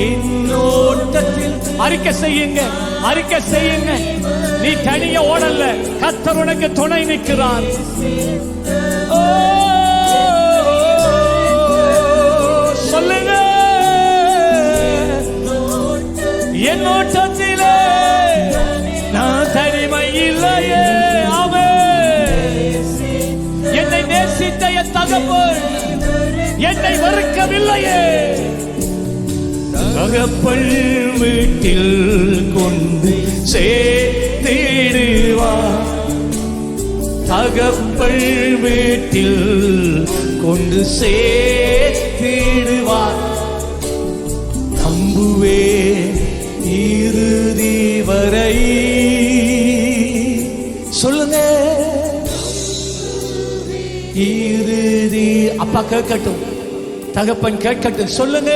என்னோட்டத்தில் அறிக்கை செய்யுங்க, அறிக்கை செய்யுங்க. நீ தனிய ஓடல்ல, கர்த்தர் உனக்கு துணை நிற்கிறார். சொல்லுங்க, என்னோட்டத்திலே நான் தனிமை இல்லையே. என்னை நேசித்த என் தகப்பன் என்னை வெறுக்கவில்லையே. தகப்பன் வீட்டில் கொண்டு சேர்த்திடுவார், தகப்பன் வீட்டில் கொண்டு சேர்த்திடுவார். நம்புவே இறுதி வரை. சொல்லுங்க, இறுதி. அப்பா கேட்கட்டும், தகப்பன் கேட்கட்டும். சொல்லுங்க,